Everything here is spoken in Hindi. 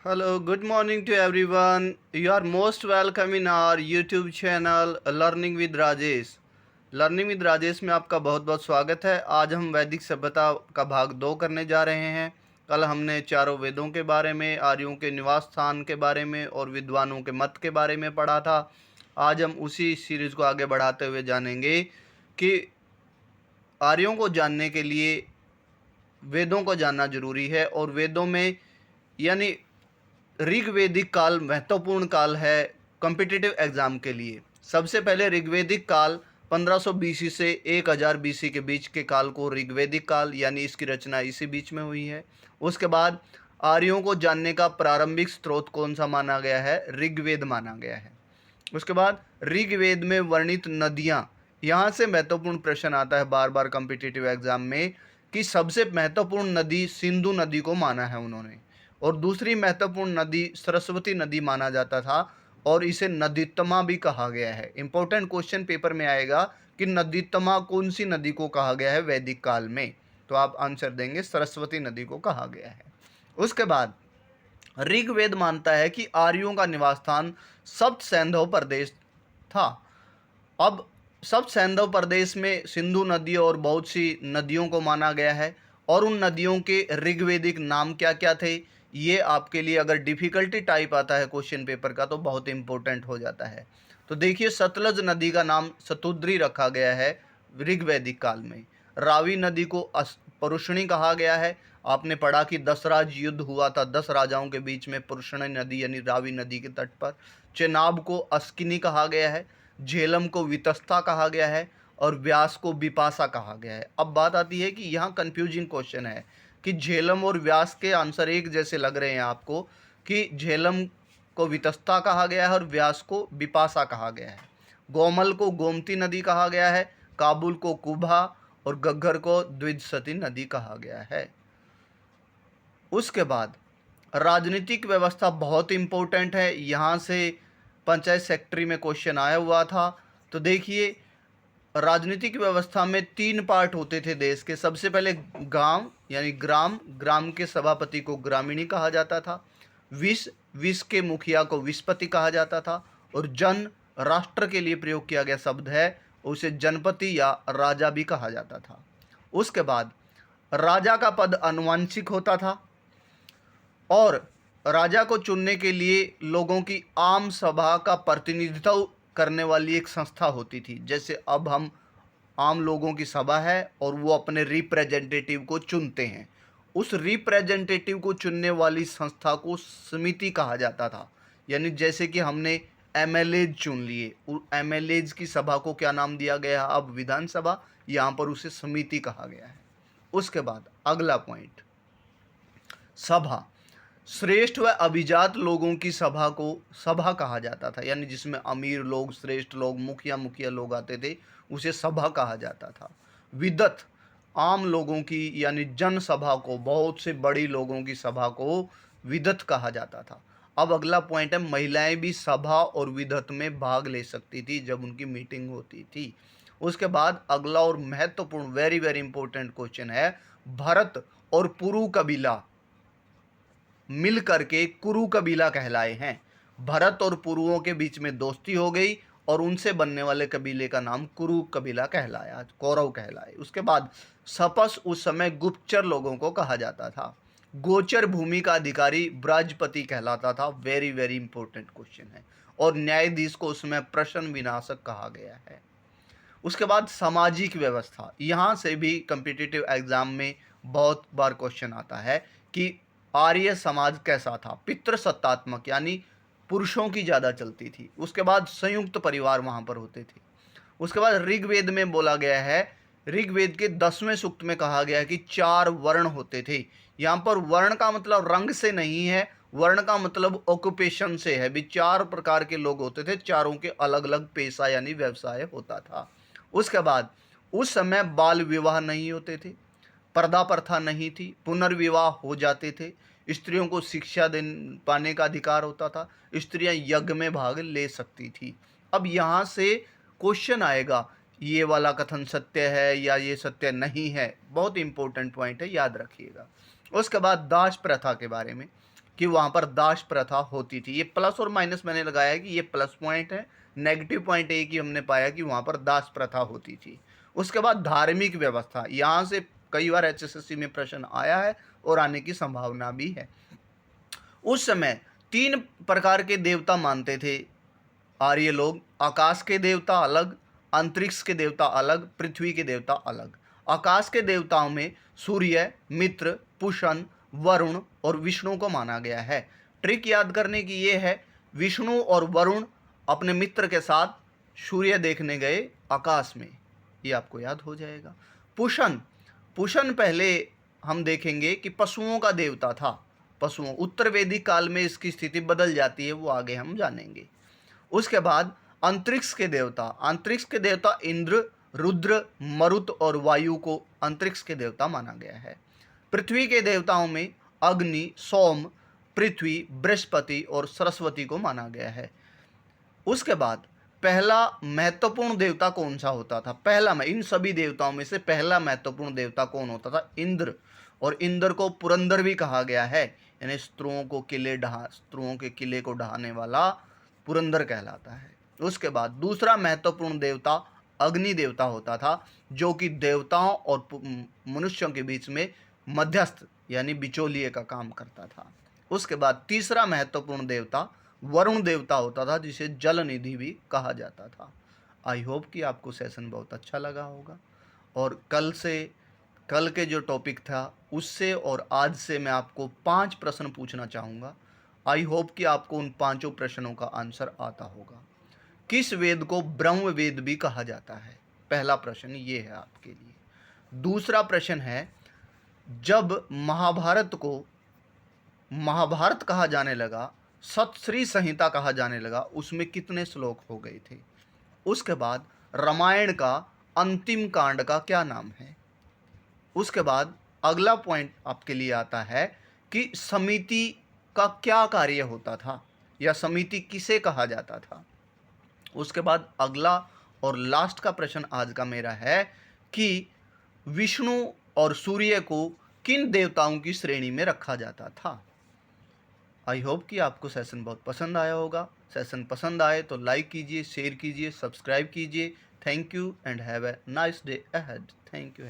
Hello, good morning to everyone. You are most welcome in our YouTube channel Learning with Rajesh. Learning with Rajesh में आपका बहुत बहुत स्वागत है। आज हम वैदिक सभ्यता का भाग 2 करने जा रहे हैं। कल हमने चारों वेदों के बारे में, आर्यों के निवास स्थान के बारे में और विद्वानों के मत के बारे में पढ़ा था। आज हम उसी सीरीज़ को आगे बढ़ाते हुए जानेंगे कि आर्यों को जानने के लिए वेदों को जानना जरूरी है और वेदों में यानी ऋग्वेदिक काल महत्वपूर्ण काल है कॉम्पिटिटिव एग्जाम के लिए। सबसे पहले ऋग्वेदिक काल 1500 बीसी से 1000 बीसी के बीच के काल को ऋग्वेदिक काल यानी इसकी रचना इसी बीच में हुई है। उसके बाद आर्यों को जानने का प्रारंभिक स्रोत कौन सा माना गया है? ऋग्वेद माना गया है। उसके बाद ऋग्वेद में वर्णित नदियाँ, यहाँ से महत्वपूर्ण प्रश्न आता है बार बार कॉम्पिटिटिव एग्जाम में कि सबसे महत्वपूर्ण नदी सिंधु नदी को माना है उन्होंने, और दूसरी महत्वपूर्ण नदी सरस्वती नदी माना जाता था और इसे नदीतमा भी कहा गया है। इंपॉर्टेंट क्वेश्चन पेपर में आएगा कि नदीतमा कौन सी नदी को कहा गया है वैदिक काल में, तो आप आंसर देंगे सरस्वती नदी को कहा गया है। उसके बाद ऋग्वेद मानता है कि आर्यों का निवास स्थान सप्त सैंधव प्रदेश था। अब सब सैंधव प्रदेश में सिंधु नदी और बहुत सी नदियों को माना गया है और उन नदियों के ऋग्वेदिक नाम क्या क्या थे, ये आपके लिए अगर डिफ़िकल्टी टाइप आता है क्वेश्चन पेपर का तो बहुत इंपॉर्टेंट हो जाता है। तो देखिए, सतलज नदी का नाम सतुद्री रखा गया है ऋग्वैदिक काल में। रावी नदी को परुषणी कहा गया है। आपने पढ़ा कि 10 राज युद्ध हुआ था 10 राजाओं के बीच में पुरुषणी नदी यानी रावी नदी के तट पर। चेनाब को अस्किनी कहा गया है, झेलम को वितस्ता कहा गया है और व्यास को विपासा कहा गया है। अब बात आती है कि यहाँ कंफ्यूजिंग क्वेश्चन है कि झेलम और व्यास के आंसर एक जैसे लग रहे हैं आपको कि झेलम को वितस्ता कहा गया है और व्यास को विपासा कहा गया है। गोमल को गोमती नदी कहा गया है, काबुल को कुभा और गग्गर को द्विजसती नदी कहा गया है। उसके बाद राजनीतिक व्यवस्था बहुत इम्पोर्टेंट है, यहाँ से पंचायत सेक्रेटरी में क्वेश्चन आया हुआ था। तो देखिए, राजनीतिक व्यवस्था में 3 पार्ट होते थे देश के। सबसे पहले गांव यानी ग्राम, ग्राम के सभापति को ग्रामीणी कहा जाता था। विस, विस के मुखिया को विस्पति कहा जाता था। और जन, राष्ट्र के लिए प्रयोग किया गया शब्द है, उसे जनपति या राजा भी कहा जाता था। उसके बाद राजा का पद आनुवंशिक होता था और राजा को चुनने के लिए लोगों की आम सभा का प्रतिनिधित्व करने वाली एक संस्था होती थी। जैसे अब हम आम लोगों की सभा है और वो अपने रिप्रेजेंटेटिव को चुनते हैं, उस रिप्रेजेंटेटिव को चुनने वाली संस्था को समिति कहा जाता था। यानी जैसे कि हमने एमएलए चुन लिए, एमएलए की सभा को क्या नाम दिया गया? अब विधानसभा, यहाँ पर उसे समिति कहा गया है। उसके बाद अगला पॉइंट, सभा। श्रेष्ठ व अभिजात लोगों की सभा को सभा कहा जाता था, यानी जिसमें अमीर लोग, श्रेष्ठ लोग, मुखिया मुखिया लोग आते थे, उसे सभा कहा जाता था। विदत, आम लोगों की यानी जनसभा को, बहुत से बड़ी लोगों की सभा को विदत कहा जाता था। अब अगला पॉइंट है, महिलाएं भी सभा और विदत में भाग ले सकती थी जब उनकी मीटिंग होती थी। उसके बाद अगला और महत्वपूर्ण वेरी वेरी इंपॉर्टेंट क्वेश्चन है, भरत और पुरु कबीला मिल करके कुरु कबीला कहलाए हैं। भरत और पुरुओं के बीच में दोस्ती हो गई और उनसे बनने वाले कबीले का नाम कुरु कबीला कहलाया, कौरव कहलाए। उसके बाद सपस उस समय गुप्तचर लोगों को कहा जाता था। गोचर भूमि का अधिकारी ब्रजपति कहलाता था, वेरी वेरी इंपॉर्टेंट क्वेश्चन है। और न्यायाधीश को उसमें प्रश्न विनाशक कहा गया है। उसके बाद सामाजिक व्यवस्था, यहाँ से भी कम्पिटिटिव एग्जाम में बहुत बार क्वेश्चन आता है कि आर्य समाज कैसा था? पितृसत्तात्मक यानी पुरुषों की ज़्यादा चलती थी। उसके बाद संयुक्त परिवार वहाँ पर होते थे। उसके बाद ऋग्वेद में बोला गया है, ऋग्वेद के 10वें सूक्त में कहा गया है कि 4 वर्ण होते थे। यहाँ पर वर्ण का मतलब रंग से नहीं है, वर्ण का मतलब ऑक्यूपेशन से है भी। 4 प्रकार के लोग होते थे, चारों के अलग अलग पेशा यानी व्यवसाय होता था। उसके बाद उस समय बाल विवाह नहीं होते थे, पर्दा प्रथा नहीं थी, पुनर्विवाह हो जाते थे, स्त्रियों को शिक्षा पाने का अधिकार होता था, स्त्रियां यज्ञ में भाग ले सकती थी। अब यहाँ से क्वेश्चन आएगा, ये वाला कथन सत्य है या ये सत्य नहीं है? बहुत इंपॉर्टेंट पॉइंट है, याद रखिएगा। उसके बाद दास प्रथा के बारे में, कि वहाँ पर दास प्रथा होती थी। ये प्लस और माइनस मैंने लगाया है कि ये प्लस पॉइंट है, नेगेटिव पॉइंट ये कि हमने पाया कि वहाँ पर दास प्रथा होती थी। उसके बाद धार्मिक व्यवस्था, यहाँ से कई बार एचएसएससी में प्रश्न आया है और आने की संभावना भी है। उस समय 3 प्रकार के देवता मानते थे आर्य लोग। आकाश के देवता अलग, अंतरिक्ष के देवता अलग, पृथ्वी के देवता अलग। आकाश के देवताओं में सूर्य, मित्र, पुषण, वरुण और विष्णु को माना गया है। ट्रिक याद करने की ये है, विष्णु और वरुण अपने मित्र के साथ सूर्य देखने गए आकाश में, ये आपको याद हो जाएगा। पुषण, पुषण पहले हम देखेंगे कि पशुओं का देवता था। पशुओं, उत्तर वैदिक काल में इसकी स्थिति बदल जाती है, वो आगे हम जानेंगे। उसके बाद अंतरिक्ष के देवता, अंतरिक्ष के देवता इंद्र, रुद्र, मरुत और वायु को अंतरिक्ष के देवता माना गया है। पृथ्वी के देवताओं में अग्नि, सोम, पृथ्वी, बृहस्पति और सरस्वती को माना गया है। उसके बाद पहला महत्वपूर्ण देवता कौन सा होता था? पहला में इन सभी देवताओं में से पहला महत्वपूर्ण देवता कौन होता था? इंद्र। और इंद्र को पुरंदर भी कहा गया है, यानी शत्रुओं के किले को ढहाने वाला पुरंदर कहलाता है। उसके बाद दूसरा महत्वपूर्ण देवता अग्नि देवता होता था, जो कि देवताओं और मनुष्यों के बीच में मध्यस्थ यानी बिचौलिए का काम करता था। उसके बाद तीसरा महत्वपूर्ण देवता वरुण देवता होता था, जिसे जल निधि भी कहा जाता था। आई होप कि आपको सेशन बहुत अच्छा लगा होगा। और कल के जो टॉपिक था उससे और आज से मैं आपको 5 प्रश्न पूछना चाहूँगा। आई होप कि आपको उन 5 प्रश्नों का आंसर आता होगा। किस वेद को ब्रह्म वेद भी कहा जाता है? पहला प्रश्न ये है आपके लिए। दूसरा प्रश्न है, जब महाभारत को महाभारत कहा जाने लगा, सतश्री संहिता कहा जाने लगा, उसमें कितने श्लोक हो गए थे? उसके बाद रामायण का अंतिम कांड का क्या नाम है? उसके बाद अगला पॉइंट आपके लिए आता है कि समिति का क्या कार्य होता था या समिति किसे कहा जाता था। उसके बाद अगला और लास्ट का प्रश्न आज का मेरा है कि विष्णु और सूर्य को किन देवताओं की श्रेणी में रखा जाता था। आई होप कि आपको सेशन बहुत पसंद आया होगा। सेशन पसंद आए तो लाइक कीजिए, शेयर कीजिए, सब्सक्राइब कीजिए। Thank you and have a nice day ahead. Thank you.